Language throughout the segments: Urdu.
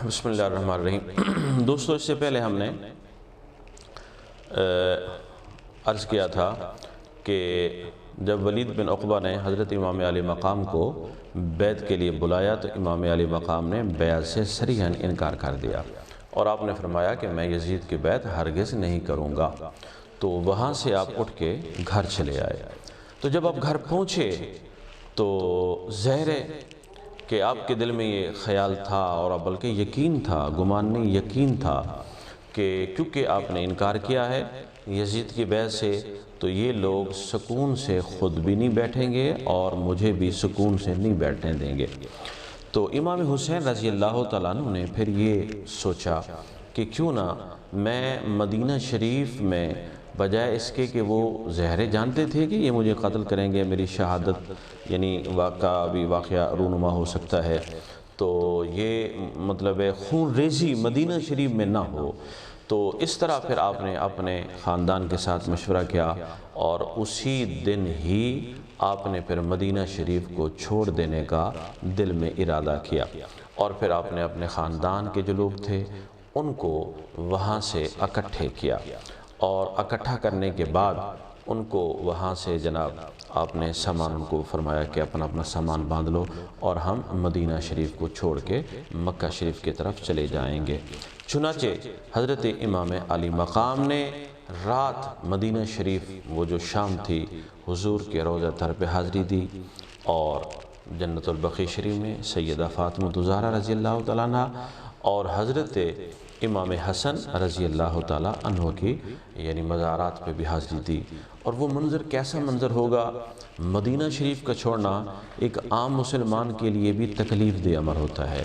بسم اللہ الرحمن الرحیم۔ دوستو، اس سے پہلے ہم نے عرض کیا تھا کہ جب ولید بن عقبہ نے حضرت امام علی مقام کو بیعت کے لیے بلایا تو امام علی مقام نے بیعت سے صریحاً انکار کر دیا اور آپ نے فرمایا کہ میں یزید کی بیعت ہرگز نہیں کروں گا۔ تو وہاں سے آپ اٹھ کے گھر چلے آئے۔ تو جب آپ گھر پہنچے تو ظاہر ہے کہ آپ کے دل میں یہ خیال تھا اور بلکہ یقین تھا، گمان نہیں یقین تھا کہ کیونکہ آپ نے انکار کیا ہے یزید کی بیعت سے تو یہ لوگ سکون سے خود بھی نہیں بیٹھیں گے اور مجھے بھی سکون سے نہیں بیٹھنے دیں گے۔ تو امام حسین رضی اللہ تعالیٰ عنہ نے پھر یہ سوچا کہ کیوں نہ میں مدینہ شریف میں بجائے اس کے کہ وہ ظاہر جانتے تھے کہ یہ مجھے قتل کریں گے، میری شہادت یعنی واقعہ رونما ہو سکتا ہے، تو یہ مطلب ہے خون ریزی مدینہ شریف میں نہ ہو۔ تو اس طرح پھر آپ نے اپنے خاندان کے ساتھ مشورہ کیا اور اسی دن ہی آپ نے پھر مدینہ شریف کو چھوڑ دینے کا دل میں ارادہ کیا اور پھر آپ نے اپنے خاندان کے جو لوگ تھے ان کو وہاں سے اکٹھے کیا اور اکٹھا کرنے کے بعد ان کو وہاں سے جناب آپ نے سامان ان کو فرمایا کہ اپنا اپنا سامان باندھ لو اور ہم مدینہ شریف کو چھوڑ کے مکہ شریف کی طرف چلے جائیں گے۔ چنانچہ حضرت امام علی مقام نے رات مدینہ شریف وہ جو شام تھی حضور کے روضہ طہر پہ حاضری دی اور جنت البقیع شریف میں سیدہ فاطمہ الزہرا رضی اللہ تعالیٰ عنہ اور حضرت امام حسن رضی اللہ تعالیٰ عنہ کی یعنی مزارات پہ بھی حاضری دی۔ اور وہ منظر کیسا منظر ہوگا؟ مدینہ شریف کا چھوڑنا ایک عام مسلمان کے لیے بھی تکلیف دہ امر ہوتا ہے۔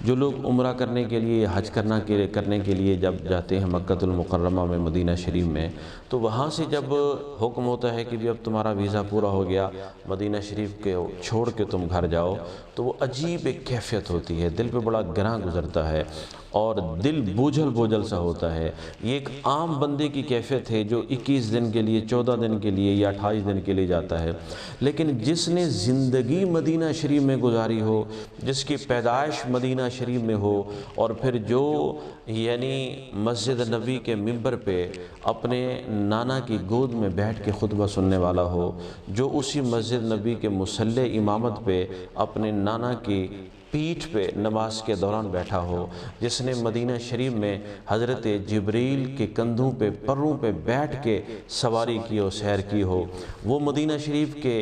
جو لوگ عمرہ کرنے کے لیے حج کرنے کے لیے جب جاتے ہیں مکہ المکرمہ میں مدینہ شریف میں تو وہاں سے جب حکم ہوتا ہے کہ بھی اب تمہارا ویزا پورا ہو گیا مدینہ شریف کے چھوڑ کے تم گھر جاؤ تو وہ عجیب ایک کیفیت ہوتی ہے، دل پہ بڑا گراں گزرتا ہے اور دل بوجھل سا ہوتا ہے۔ یہ ایک عام بندے کی کیفیت ہے جو 21 دن کے لیے 14 دن کے لیے یا 28 دن کے لیے جاتا ہے، لیکن جس نے زندگی مدینہ شریف میں گزاری ہو، جس کی پیدائش مدینہ شریف میں ہو اور پھر جو یعنی مسجد نبی کے ممبر پہ اپنے نانا کی گود میں بیٹھ کے خطبہ سننے والا ہو، جو اسی مسجد نبی کے مصلی امامت پہ اپنے نانا کی پیٹھ پہ نماز کے دوران بیٹھا ہو، جس نے مدینہ شریف میں حضرت جبریل کے کندھوں پہ پروں پہ بیٹھ کے سواری کی ہو، سیر کی ہو، وہ مدینہ شریف کے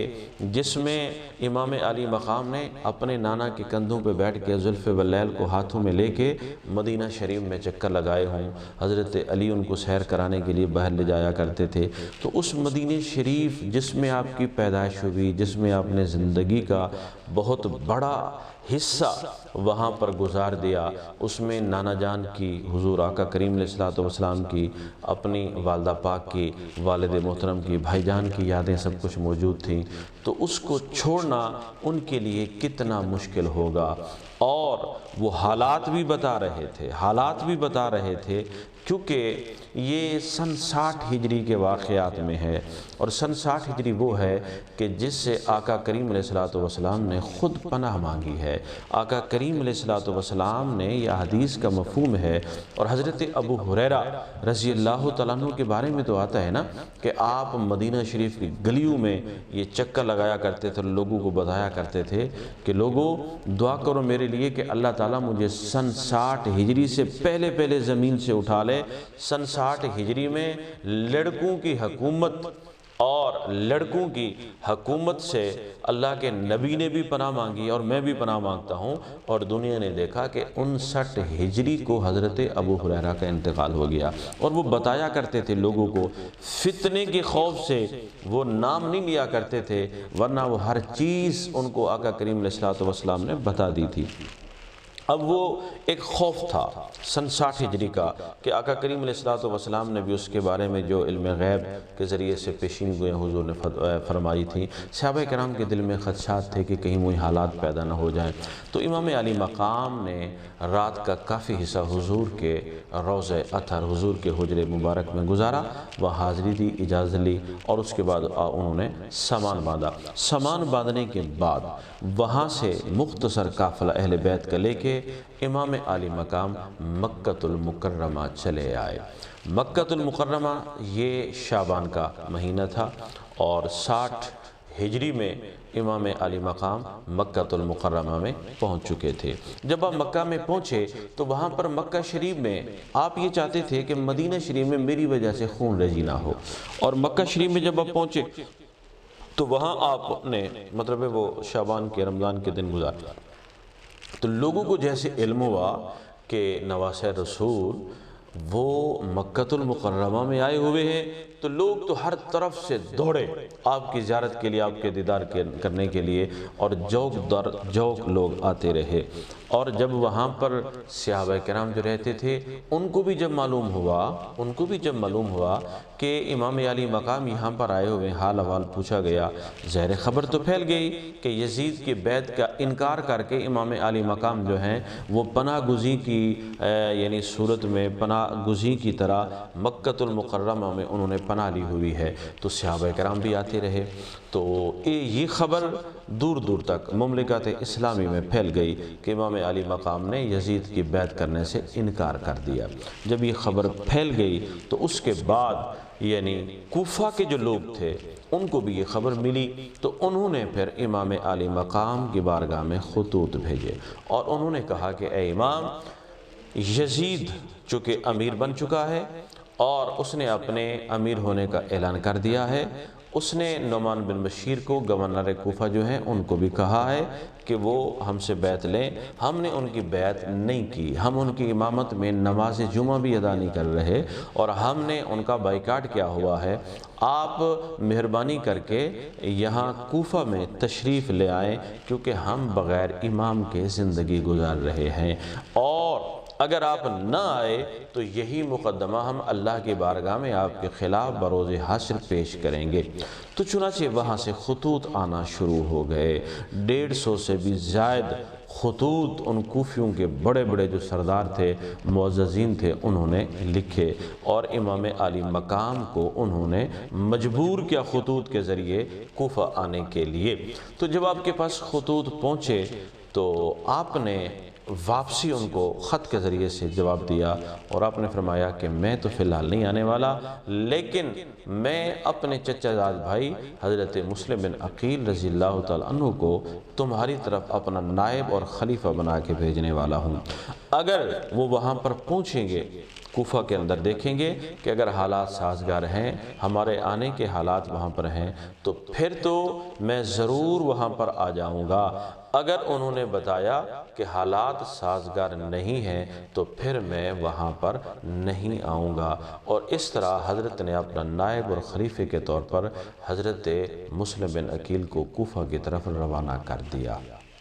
جس میں امام علی مقام نے اپنے نانا کے کندھوں پہ بیٹھ کے زلف واللیل کو ہاتھوں میں لے کے مدینہ شریف میں چکر لگائے ہوں، حضرت علی ان کو سیر کرانے کے لیے باہر لے جایا کرتے تھے۔ تو اس مدینہ شریف جس میں آپ کی پیدائش ہوئی، جس میں آپ نے زندگی کا بہت بڑا حصہ وہاں پر گزار دیا، اس میں نانا جان کی، حضور آقا کریم علیہ السلام کی، اپنی والدہ پاک کی، والد محترم کی، بھائی جان کی یادیں سب کچھ موجود تھیں، تو اس کو چھوڑنا ان کے لیے کتنا مشکل ہوگا۔ اور وہ حالات بھی بتا رہے تھے کیونکہ یہ سن 60 ہجری کے واقعات میں ہے اور سن 60 ہجری وہ ہے کہ جس سے آقا کریم علیہ السلام نے خود پناہ مانگی ہے۔ آقا کریم علیہ السلام نے یہ حدیث کا مفہوم ہے اور حضرت ابو ہریرہ رضی اللہ تعالیٰ عنہ کے بارے میں تو آتا ہے نا کہ آپ مدینہ شریف کی گلیوں میں یہ چکر لگایا کرتے تھے، لوگوں کو بتایا کرتے تھے کہ لوگوں دعا کرو میرے لیے کہ اللہ تعالیٰ مجھے سن 60 ہجری سے پہلے زمین سے اٹھا لے۔ سن 60 ہجری میں لڑکوں کی حکومت اور لڑکوں کی حکومت سے اللہ کے نبی نے بھی پناہ مانگی اور میں بھی پناہ مانگتا ہوں، اور دنیا نے دیکھا کہ 59 ہجری کو حضرت ابو ہریرہ کا انتقال ہو گیا۔ اور وہ بتایا کرتے تھے لوگوں کو، فتنے کے خوف سے وہ نام نہیں لیا کرتے تھے ورنہ وہ ہر چیز ان کو آقا کریم علیہ السلام نے بتا دی تھی۔ اب وہ ایک خوف تھا سن 60 ہجری کا کہ آقا کریم علیہ السلام نے بھی اس کے بارے میں جو علم غیب کے ذریعے سے پیشین گوئیں حضور نے فرمائی تھی، صحابہ کرام کے دل میں خدشات تھے کہ کہیں وہی حالات پیدا نہ ہو جائیں۔ تو امام علی مقام نے رات کا کافی حصہ حضور کے روضہ اطہر، حضور کے حجرے مبارک میں گزارا، وہ حاضری دی، اجازت لی اور اس کے بعد انہوں نے سامان باندھا۔ سامان باندھنے کے بعد وہاں سے مختصر قافلہ اہل بیت کا لے کے کے امام عالی مقام مکۃ المکرمہ چلے آئے۔ مکۃ المکرمہ یہ شعبان کا مہینہ تھا اور 60 ہجری میں امام عالی مقام مکۃ المکرمہ میں پہنچ چکے تھے۔ جب آپ مکہ میں پہنچے تو وہاں پر مکہ شریف میں آپ یہ چاہتے تھے کہ مدینہ شریف میں میری وجہ سے خون ریزی نہ ہو، اور مکہ شریف میں جب آپ پہنچے تو وہاں آپ نے مطلب وہ شعبان کے رمضان کے دن گزارے، تو لوگوں کو جیسے علم ہوا کہ نواسہ رسول وہ مکۃ المکرمہ میں آئے ہوئے ہیں، تو لوگ تو ہر طرف سے دوڑے آپ کی زیارت کے لیے، آپ کے دیدار کرنے کے لیے، اور جوک در جوک لوگ آتے رہے۔ اور جب وہاں پر صحابہ کرام جو رہتے تھے ان کو بھی جب معلوم ہوا کہ امام عالی مقام یہاں پر آئے ہوئے، حال احوال پوچھا گیا، ظاہر خبر تو پھیل گئی کہ یزید کی بیعت کا انکار کر کے امام عالی مقام جو ہیں وہ پناہ گزی کی یعنی صورت میں پناہ گزی کی طرح مکۃ المکرمہ میں انہوں نے پناہ لی ہوئی ہے، تو صحابہ کرام بھی آتے رہے۔ تو یہ خبر دور دور تک مملکت اسلامی میں پھیل گئی کہ امام عالی مقام نے یزید کی بیعت کرنے سے انکار کر دیا۔ جب یہ خبر پھیل گئی تو اس کے بعد یعنی کوفہ کے جو لوگ تھے ان کو بھی یہ خبر ملی، تو انہوں نے پھر امام عالی مقام کی بارگاہ میں خطوط بھیجے اور انہوں نے کہا کہ اے امام، یزید چونکہ امیر بن چکا ہے اور اس نے اپنے امیر ہونے کا اعلان کر دیا ہے، اس نے نعمان بن بشیر کو گورنر کوفہ جو ہیں ان کو بھی کہا ہے کہ وہ ہم سے بیعت لیں۔ ہم نے ان کی بیعت نہیں کی، ہم ان کی امامت میں نماز جمعہ بھی ادا نہیں کر رہے اور ہم نے ان کا بائیکاٹ کیا ہوا ہے۔ آپ مہربانی کر کے یہاں کوفہ میں تشریف لے آئیں، کیونکہ ہم بغیر امام کے زندگی گزار رہے ہیں، اور اگر آپ نہ آئے تو یہی مقدمہ ہم اللہ کی بارگاہ میں آپ کے خلاف بروز حشر پیش کریں گے۔ تو چنانچہ وہاں سے خطوط آنا شروع ہو گئے، 150 سے بھی زائد خطوط ان کوفیوں کے بڑے بڑے جو سردار تھے، معززین تھے، انہوں نے لکھے اور امام عالی مقام کو انہوں نے مجبور کیا خطوط کے ذریعے کوفہ آنے کے لیے۔ تو جب آپ کے پاس خطوط پہنچے تو آپ نے واپسی ان کو خط کے ذریعے سے جواب دیا اور آپ نے فرمایا کہ میں تو فی الحال نہیں آنے والا، لیکن میں اپنے چچا زاد بھائی حضرت مسلم بن عقیل رضی اللہ تعالیٰ عنہ کو تمہاری طرف اپنا نائب اور خلیفہ بنا کے بھیجنے والا ہوں۔ اگر وہ وہاں پر پہنچیں گے، کوفہ کے اندر دیکھیں گے کہ اگر حالات سازگار ہیں، ہمارے آنے کے حالات وہاں پر ہیں، تو پھر تو میں ضرور وہاں پر آ جاؤں گا۔ اگر انہوں نے بتایا کہ حالات سازگار نہیں ہیں تو پھر میں وہاں پر نہیں آؤں گا، اور اس طرح حضرت نے اپنا نائب اور خلیفے کے طور پر حضرت مسلم بن عقیل کو کوفہ کی طرف روانہ کر دیا۔